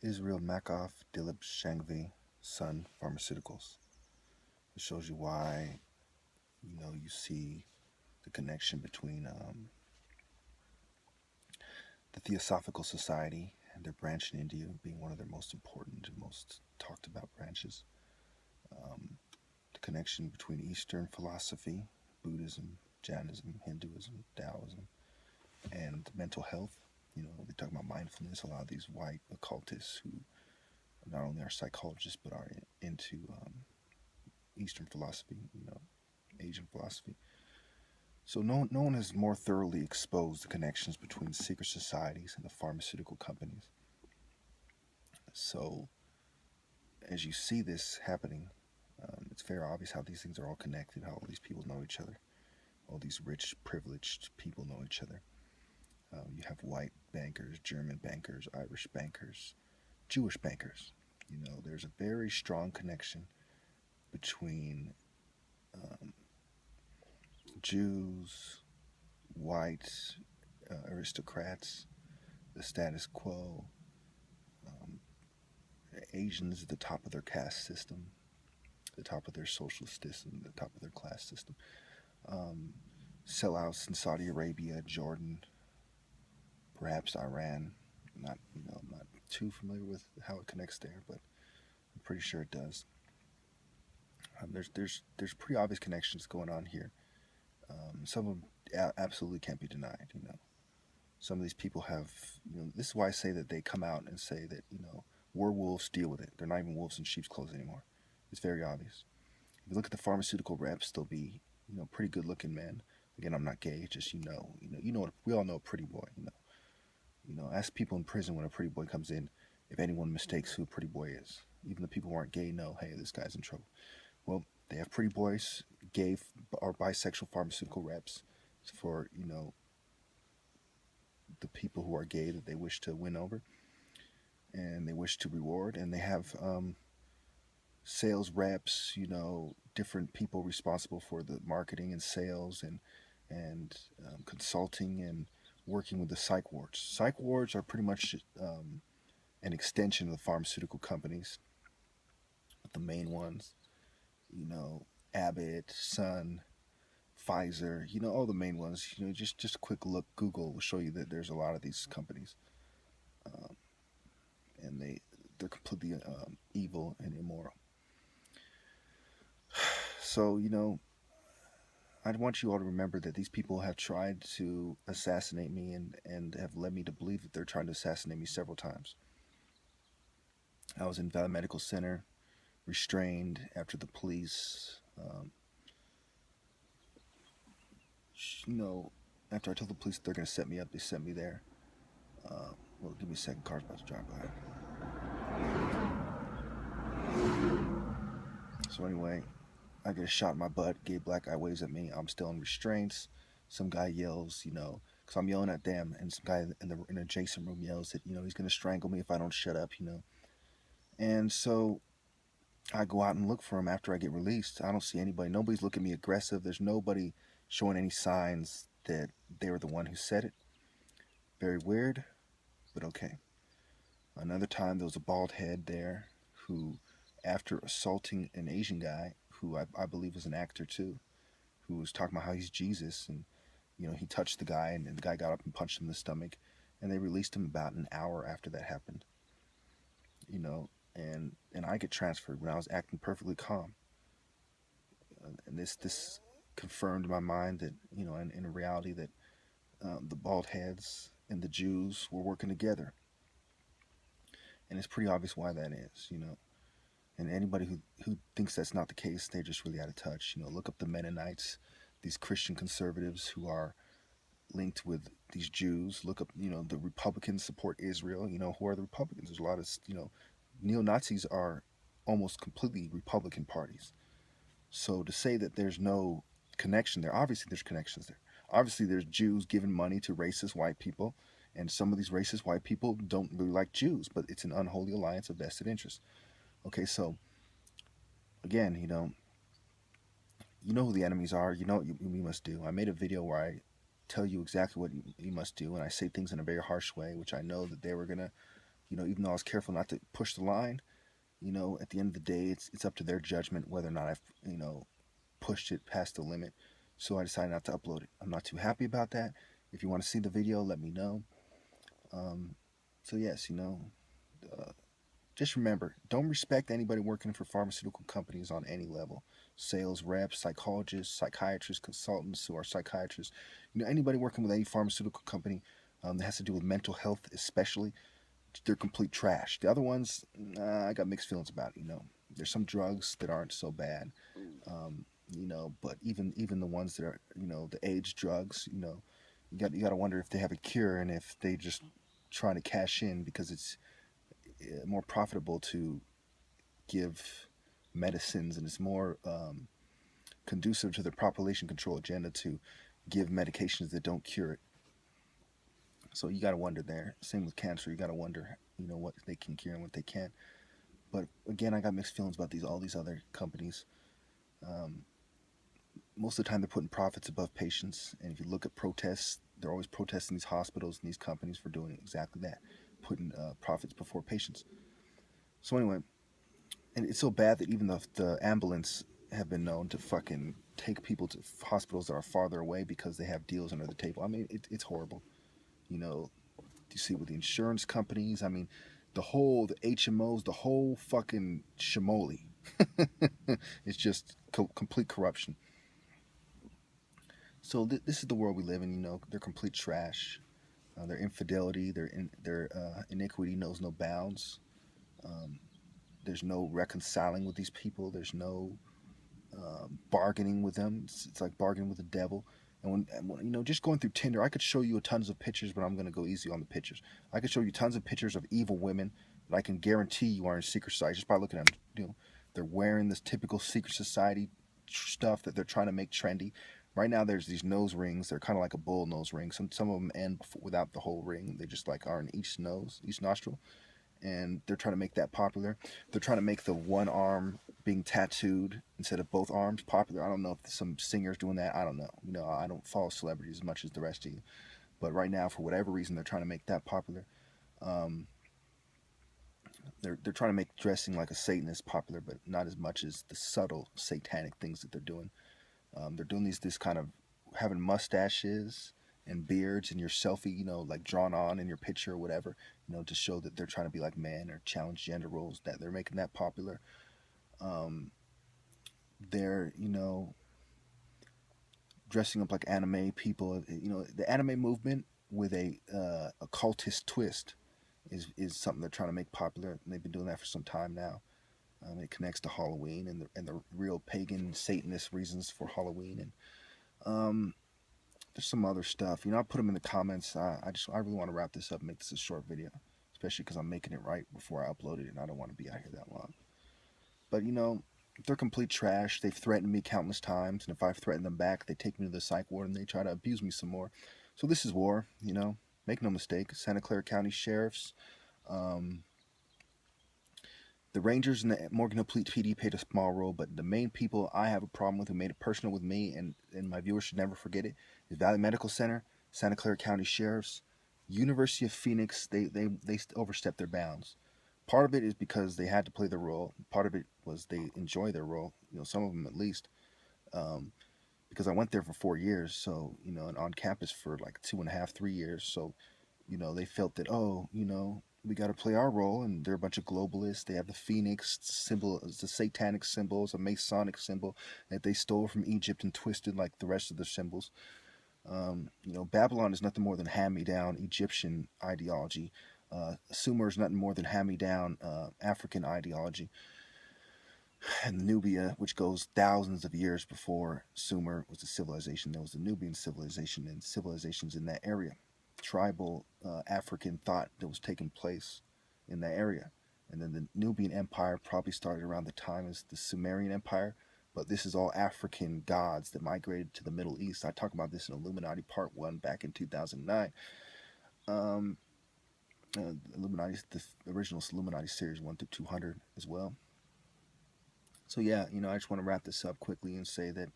Israel Makoff Dilip Shangvi Sun Pharmaceuticals. It shows you why, you see the connection between the Theosophical Society and their branch in India being one of their most important and most talked about branches. The connection between Eastern philosophy, Buddhism, Jainism, Hinduism, Taoism, and mental health. They talk about mindfulness. A lot of these white occultists who not only are psychologists but are into Eastern philosophy, Asian philosophy. So no one has more thoroughly exposed the connections between secret societies and the pharmaceutical companies. So as you see this happening, it's very obvious how these things are all connected, how all these people know each other. All these rich, privileged people know each other. You have white bankers, German bankers, Irish bankers, Jewish bankers. There's a very strong connection between Jews, white aristocrats, the status quo, Asians at the top of their caste system, the top of their social system, the top of their class system, sellouts in Saudi Arabia, Jordan, perhaps Iran. I'm not too familiar with how it connects there, but I'm pretty sure it does. There's pretty obvious connections going on here. Some of them absolutely can't be denied. Some of these people have. This is why I say that they come out and say that werewolves deal with it. They're not even wolves in sheep's clothes anymore. It's very obvious. If you look at the pharmaceutical reps, they'll be pretty good looking men. Again, I'm not gay. Just what we all know. A pretty boy. Ask people in prison when a pretty boy comes in if anyone mistakes who a pretty boy is. Even the people who aren't gay know, hey, this guy's in trouble. Well, they have pretty boys, gay or bisexual pharmaceutical reps for, the people who are gay that they wish to win over and they wish to reward. And they have sales reps, different people responsible for the marketing and sales and consulting and working with the psych wards. Psych wards are pretty much an extension of the pharmaceutical companies. The main ones, Abbott, Sun, Pfizer, all the main ones. Just a quick look, Google will show you that there's a lot of these companies, and they're completely evil and immoral. So I want you all to remember that these people have tried to assassinate me and have led me to believe that they're trying to assassinate me several times. I was in Valley Medical Center, restrained after the police, after I told the police they're going to set me up, they sent me there. Well, give me a second, car's about to drive by. So anyway, I get a shot in my butt, gay black guy waves at me, I'm still in restraints. Some guy yells, because I'm yelling at them, and some guy in the adjacent room yells that, he's going to strangle me if I don't shut up, And so I go out and look for him after I get released. I don't see anybody. Nobody's looking at me aggressive. There's nobody showing any signs that they were the one who said it. Very weird, but okay. Another time, there was a bald head there who, after assaulting an Asian guy, who I believe was an actor too, who was talking about how he's Jesus, and he touched the guy, and the guy got up and punched him in the stomach, and they released him about an hour after that happened. And I get transferred when I was acting perfectly calm. And this confirmed in my mind that, and in reality, that the bald heads and the Jews were working together. And it's pretty obvious why that is, And anybody who thinks that's not the case, they're just really out of touch. Look up the Mennonites, these Christian conservatives who are linked with these Jews. Look up, the Republicans support Israel. Who are the Republicans? There's a lot of, neo-Nazis are almost completely Republican parties. So to say that there's no connection there, obviously there's connections there. Obviously there's Jews giving money to racist white people, and some of these racist white people don't really like Jews, but it's an unholy alliance of vested interest. Okay, so again, you know who the enemies are. You know what you must do. I made a video where I tell you exactly what you must do, and I say things in a very harsh way, which I know that they were going to even though I was careful not to push the line, at the end of the day, it's up to their judgment whether or not I've, pushed it past the limit. So I decided not to upload it. I'm not too happy about that. If you want to see the video, let me know. So yes, just remember, don't respect anybody working for pharmaceutical companies on any level. Sales reps, psychologists, psychiatrists, consultants who are psychiatrists. Anybody working with any pharmaceutical company that has to do with mental health especially, they're complete trash. The other ones, I got mixed feelings about. There's some drugs that aren't so bad, but even the ones that are, the AIDS drugs, you got to wonder if they have a cure and if they just trying to cash in because it's more profitable to give medicines, and it's more conducive to their population control agenda to give medications that don't cure it. So you got to wonder there. Same with cancer. You got to wonder, what they can cure and what they can't. But again, I got mixed feelings about all these other companies. Most of the time, they're putting profits above patients. And if you look at protests, they're always protesting these hospitals and these companies for doing exactly that, putting profits before patients. So anyway, and it's so bad that even the ambulance have been known to fucking take people to hospitals that are farther away because they have deals under the table. I mean, it's horrible. You see with the insurance companies. I mean, the HMOs, the whole fucking shimoli. It's just complete corruption. So this is the world we live in. They're complete trash. Their infidelity, their iniquity knows no bounds. There's no reconciling with these people. There's no bargaining with them. It's like bargaining with the devil. And when just going through Tinder, I could show you tons of pictures, but I'm going to go easy on the pictures. I could show you tons of pictures of evil women that I can guarantee you are in secret society just by looking at them. They're wearing this typical secret society stuff that they're trying to make trendy. Right now, there's these nose rings. They're kind of like a bull nose ring. Some of them end without the whole ring. They just like are in each nostril. And they're trying to make that popular. They're trying to make the one arm being tattooed instead of both arms popular. I don't know if some singer's doing that. I don't know. I don't follow celebrities as much as the rest of you. But right now, for whatever reason, they're trying to make that popular. They're trying to make dressing like a Satanist popular, but not as much as the subtle satanic things that they're doing. They're doing this kind of having mustaches and beards in your selfie, like drawn on in your picture or whatever, to show that they're trying to be like men or challenge gender roles. That they're making that popular. They're dressing up like anime people. The anime movement with a cultist twist is something they're trying to make popular. And they've been doing that for some time now. It connects to Halloween and the real pagan Satanist reasons for Halloween. And there's some other stuff. I'll put them in the comments. I really want to wrap this up and make this a short video, especially because I'm making it right before I upload it, and I don't want to be out here that long. But they're complete trash. They've threatened me countless times, and if I've threatened them back, they take me to the psych ward and they try to abuse me some more. So this is war. Make no mistake. Santa Clara County sheriffs. The Rangers and the Morgan Hill PD played a small role, but the main people I have a problem with who made it personal with me, and my viewers should never forget it, is Valley Medical Center, Santa Clara County Sheriffs, University of Phoenix. They overstepped their bounds. Part of it is because they had to play their role. Part of it was they enjoy their role, some of them at least, because I went there for 4 years, so, and on campus for like 2.5, 3 years, so, they felt that, we got to play our role, and they're a bunch of globalists. They have the phoenix symbol, it's a satanic symbol, it's a Masonic symbol that they stole from Egypt and twisted like the rest of the symbols. Babylon is nothing more than hand-me-down Egyptian ideology. Sumer is nothing more than hand-me-down African ideology. And Nubia, which goes thousands of years before Sumer was a civilization, there was the Nubian civilization and civilizations in that area. Tribal African thought that was taking place in that area. And then the Nubian Empire probably started around the time as the Sumerian Empire, but this is all African gods that migrated to the Middle East. I talk about this in Illuminati Part 1 back in 2009. Illuminati, the original Illuminati series 1 through 200 as well. So yeah, I just want to wrap this up quickly and say that,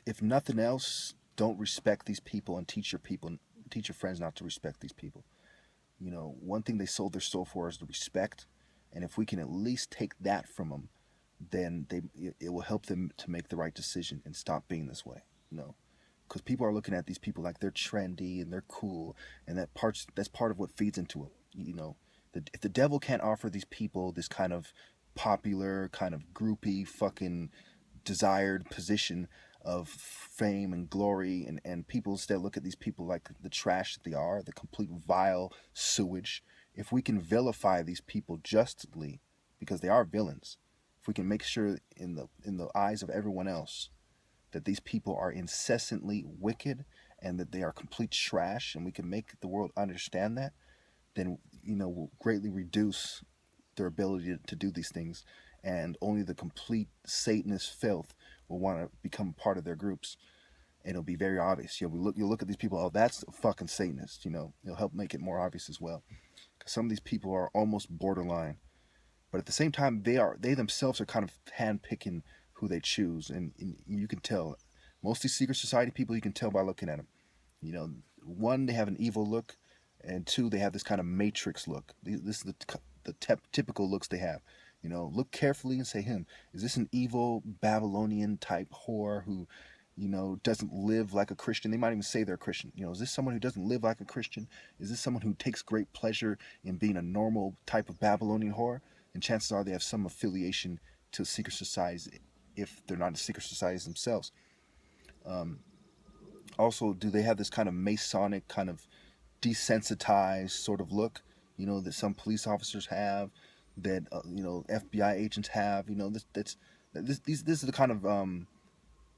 if nothing else, don't respect these people and teach your friends not to respect these people. One thing they sold their soul for is the respect, and if we can at least take that from them, then it will help them to make the right decision and stop being this way. Because people are looking at these people like they're trendy and they're cool, and that's part of what feeds into it. If the devil can't offer these people this kind of popular, kind of groupie, fucking desired position of fame and glory, and people instead look at these people like the trash that they are, the complete vile sewage. If we can vilify these people justly, because they are villains, if we can make sure in the eyes of everyone else that these people are incessantly wicked and that they are complete trash, and we can make the world understand that, then we'll greatly reduce their ability to do these things, and only the complete Satanist filth will want to become part of their groups, and it'll be very obvious. You'll look at these people, oh, that's a fucking Satanist. It'll help make it more obvious as well, because some of these people are almost borderline, but at the same time, they themselves are kind of handpicking who they choose, and you can tell. Most of these secret society people, you can tell by looking at them. One, they have an evil look, and two, they have this kind of matrix look. This is the typical looks they have. Look carefully and say, is this an evil Babylonian type whore who, doesn't live like a Christian? They might even say they're a Christian. Is this someone who doesn't live like a Christian? Is this someone who takes great pleasure in being a normal type of Babylonian whore? And chances are they have some affiliation to secret societies, if they're not secret societies themselves. Also, do they have this kind of Masonic, kind of desensitized sort of look, that some police officers have, that FBI agents have? This is the kind of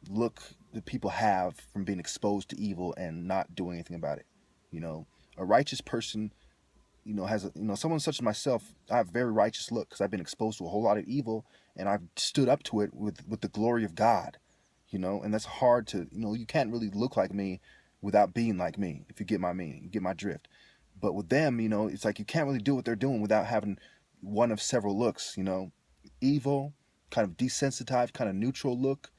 look that people have from being exposed to evil and not doing anything about it. A righteous person, has someone such as myself. I have a very righteous look because I've been exposed to a whole lot of evil, and I've stood up to it with the glory of God. And that's hard to, you can't really look like me without being like me, if you get my meaning, you get my drift. But with them, it's like you can't really do what they're doing without having one of several looks. Evil, kind of desensitized, kind of neutral look.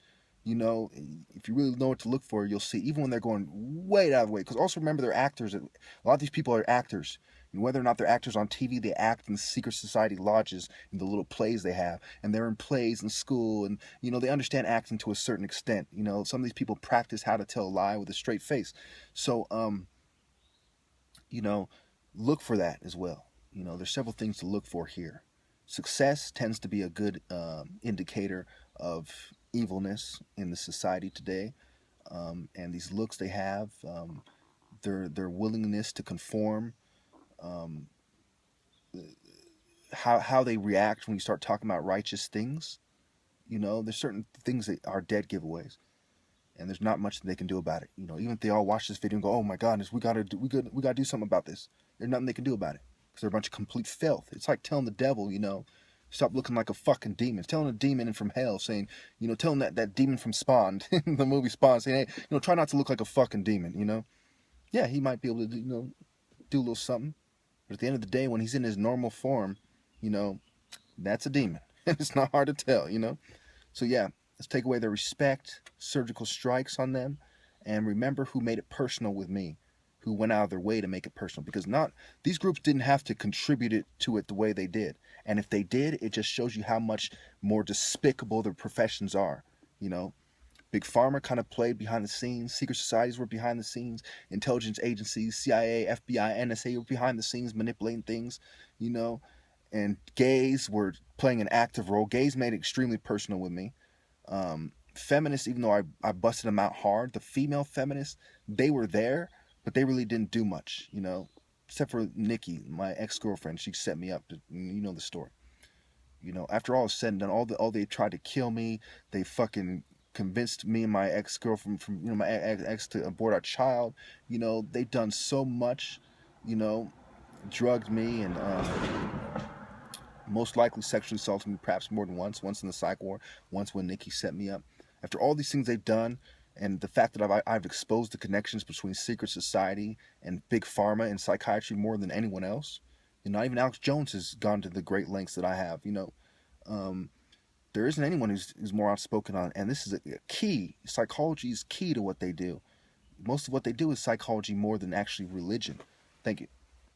If you really know what to look for, you'll see, even when they're going way out of the way. Because also remember, they're actors. A lot of these people are actors. And whether or not they're actors on TV, they act in secret society lodges, in the little plays they have. And they're in plays in school. And, they understand acting to a certain extent. Some of these people practice how to tell a lie with a straight face. So, look for that as well. There's several things to look for here. Success tends to be a good indicator of evilness in the society today, and these looks they have, their willingness to conform, how they react when you start talking about righteous things. There's certain things that are dead giveaways, and there's not much that they can do about it. Even if they all watch this video and go, "Oh my goodness, we gotta do something about this," there's nothing they can do about it, because they're a bunch of complete filth. It's like telling the devil, stop looking like a fucking demon. It's telling a demon from hell, saying, telling that demon from Spawn, the movie Spawn, saying, hey, try not to look like a fucking demon. Yeah, he might be able to, do a little something, but at the end of the day, when he's in his normal form, that's a demon. It's not hard to tell. So yeah, let's take away their respect, surgical strikes on them, and remember who made it personal with me, who went out of their way to make it personal, because these groups didn't have to contribute to it the way they did. And if they did, it just shows you how much more despicable their professions are. Big Pharma kind of played behind the scenes. Secret societies were behind the scenes. Intelligence agencies, CIA, FBI, NSA were behind the scenes manipulating things, and gays were playing an active role. Gays made it extremely personal with me. Feminists, even though I busted them out hard, the female feminists, they were there, but they really didn't do much, except for Nikki, my ex-girlfriend. She set me up. The story. After all is said and done, all they tried to kill me. They fucking convinced me and my ex-girlfriend from my ex to abort our child. They done so much. Drugged me and most likely sexually assaulted me, perhaps more than once. Once in the psych ward, once when Nikki set me up. After all these things they've done, and the fact that I've exposed the connections between secret society and big pharma and psychiatry more than anyone else. Not even Alex Jones has gone to the great lengths that I have. There isn't anyone who's more outspoken on, and this is a key. Psychology is key to what they do. Most of what they do is psychology more than actually religion. Thank you.